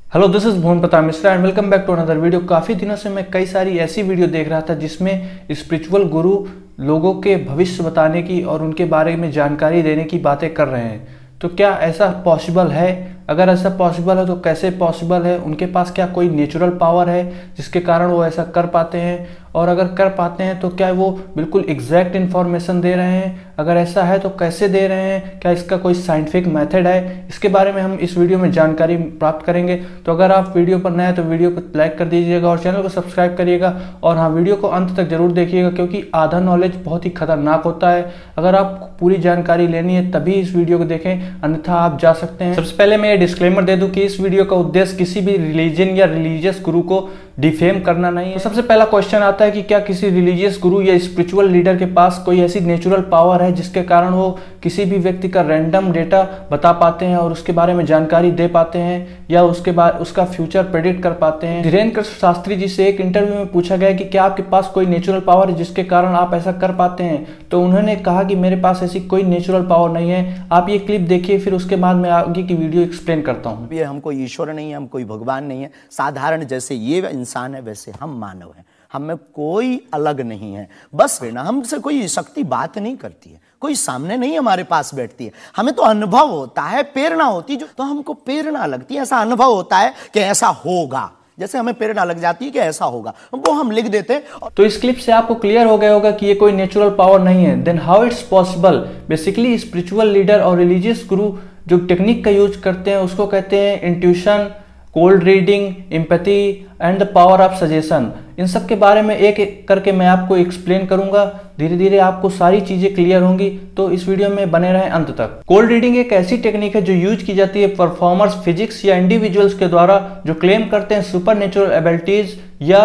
Hello, this is Bhuvan Pratap Mishra and welcome back to another video. काफ़ी दिनों से मैं कई सारी ऐसी वीडियो देख रहा था जिसमें स्पिरिचुअल गुरु लोगों के भविष्य बताने की और उनके बारे में जानकारी देने की बातें कर रहे हैं। तो क्या ऐसा पॉसिबल है? अगर ऐसा पॉसिबल है तो कैसे पॉसिबल है? उनके पास क्या कोई नेचुरल पावर है जिसके कारण वो ऐसा कर पाते हैं? और अगर कर पाते हैं तो क्या वो बिल्कुल एग्जैक्ट इन्फॉर्मेशन दे रहे हैं? अगर ऐसा है तो कैसे दे रहे हैं? क्या इसका कोई साइंटिफिक मेथड है? इसके बारे में हम इस वीडियो में जानकारी प्राप्त करेंगे। तो अगर आप वीडियो पर नए हैं तो वीडियो को लाइक कर दीजिएगा और चैनल को सब्सक्राइब करिएगा। और हाँ, वीडियो को अंत तक जरूर देखिएगा क्योंकि आधा नॉलेज बहुत ही खतरनाक होता है। अगर आपको पूरी जानकारी लेनी है तभी इस वीडियो को देखें, अन्यथा आप जा सकते हैं। सबसे पहले मैं ये डिस्क्लेमर दे दूं कि इस वीडियो का उद्देश्य किसी भी रिलीजन या रिलीजियस गुरु को डिफेम करना नहीं है। तो सबसे पहला क्वेश्चन आता है कि क्या किसी रिलीजियस गुरु या स्पिरिचुअल लीडर के पास कोई ऐसी नेचुरल पावर है जिसके कारण वो किसी भी व्यक्ति का रैंडम डेटा बता पाते हैं और उसके बारे में जानकारी दे पाते हैं या उसके बाद उसका फ्यूचर प्रेडिक्ट कर पाते हैं? धीरेन्द्र कृष्ण शास्त्री जी से एक इंटरव्यू में पूछा गया कि क्या आपके पास कोई नेचुरल पावर है जिसके कारण आप ऐसा कर पाते हैं? तो उन्होंने कहा कि मेरे पास ऐसी कोई नेचुरल पावर नहीं है। आप ये क्लिप देखिए, फिर उसके बाद मैं आगे की वीडियो एक्सप्लेन करता हूँ। ये हम कोई ईश्वर नहीं है, हम कोई भगवान नहीं है। साधारण जैसे ये इंसान है वैसे हम मानव हैं। हम में कोई अलग नहीं है। बस ना, हमसे कोई शक्ति बात नहीं करती है, कोई सामने नहीं हमारे पास बैठती है। हमें तो अनुभव होता है, प्रेरणा होती है, जो तो हमको प्रेरणा लगती है, ऐसा अनुभव होता है कि ऐसा होगा। जैसे हमें प्रेरणा लग जाती है कि ऐसा होगा, वो हम लिख देते हैं। तो इस क्लिप से आपको क्लियर हो गया होगा कि ये कोई नेचुरल पावर नहीं है। Then how it's possible? Basically spiritual leader और रिलीजियस गुरु जो टेक्निक का यूज करते हैं उसको कहते हैं intuition, cold reading, empathy and the power of suggestion. इन सब के बारे में एक एक करके मैं आपको एक्सप्लेन करूंगा। धीरे धीरे आपको सारी चीजें क्लियर होंगी, तो इस वीडियो में बने रहें अंत तक। कोल्ड रीडिंग एक ऐसी टेक्निक है जो यूज की जाती है परफॉर्मर्स, फिजिक्स या इंडिविजुअल्स के द्वारा जो क्लेम करते हैं सुपर नेचुरल एबिलिटीज या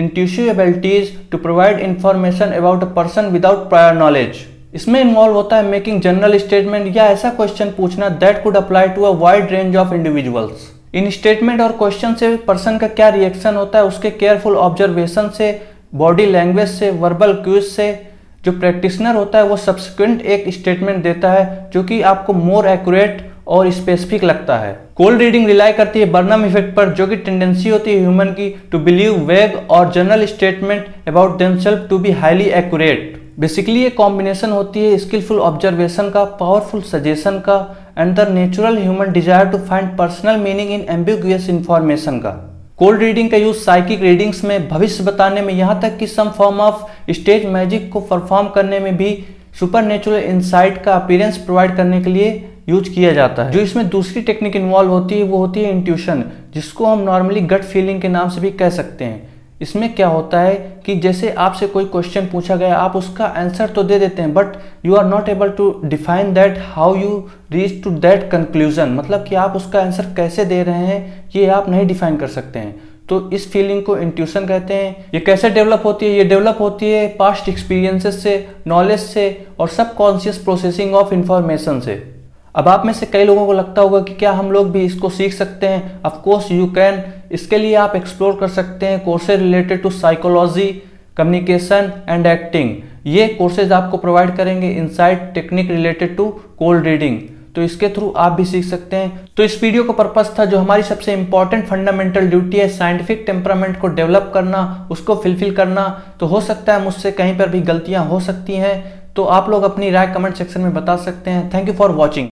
intuitive abilities to provide information about a person without prior knowledge. इसमें इन्वॉल्व होता है मेकिंग जनरल स्टेटमेंट या ऐसा क्वेश्चन पूछना that could apply to a wide range of individuals. इन स्टेटमेंट और क्वेश्चन से पर्सन का क्या रिएक्शन होता है, उसके केयरफुल ऑब्जर्वेशन से, बॉडी लैंग्वेज से, वर्बल क्यूज से जो प्रैक्टिशनर होता है वो सब्सिक्वेंट एक स्टेटमेंट देता है जो कि आपको मोर एक्यूरेट और स्पेसिफिक लगता है। कोल्ड रीडिंग रिलाई करती है बर्नम इफेक्ट पर, जो कि टेंडेंसी होती है ह्यूमन की टू बिलीव वेग और general statement about themselves to be highly accurate. Basically ये कॉम्बिनेशन होती है स्किलफुल ऑब्जर्वेशन का, पावरफुल सजेशन का and the natural human desire to find personal meaning in ambiguous information का। कोल्ड रीडिंग का use psychic readings में, भविष्य बताने में, यहाँ तक कि some form of stage magic को परफॉर्म करने में भी सुपर नेचुरल इंसाइट का अपीयरेंस प्रोवाइड करने के लिए यूज किया जाता है। जो इसमें दूसरी टेक्निक इन्वॉल्व होती है वो होती है इंट्यूशन, जिसको हम नॉर्मली गट फीलिंग के नाम से भी कह सकते हैं। इसमें क्या होता है कि जैसे आपसे कोई क्वेश्चन पूछा गया, आप उसका आंसर तो दे देते हैं but you are not able to define that how you reach to that conclusion. मतलब कि आप उसका आंसर कैसे दे रहे हैं ये आप नहीं डिफाइन कर सकते हैं। तो इस फीलिंग को इंट्यूशन कहते हैं। ये कैसे डेवलप होती है? ये डेवलप होती है पास्ट एक्सपीरियंसेस से, नॉलेज से और सबकॉन्शियस प्रोसेसिंग ऑफ इंफॉर्मेशन से। अब आप में से कई लोगों को लगता होगा कि क्या हम लोग भी इसको सीख सकते हैं? Of course you can. इसके लिए आप एक्सप्लोर कर सकते हैं courses related to psychology, communication and acting. ये कोर्सेज आपको प्रोवाइड करेंगे insight technique related to cold reading. तो इसके थ्रू आप भी सीख सकते हैं। तो इस वीडियो का पर्पस था जो हमारी सबसे इंपॉर्टेंट फंडामेंटल ड्यूटी है साइंटिफिक टेम्परामेंट को डेवलप करना, उसको फुलफिल करना। तो हो सकता है मुझसे कहीं पर भी गलतियां हो सकती हैं, तो आप लोग अपनी राय कमेंट सेक्शन में बता सकते हैं। Thank you for watching.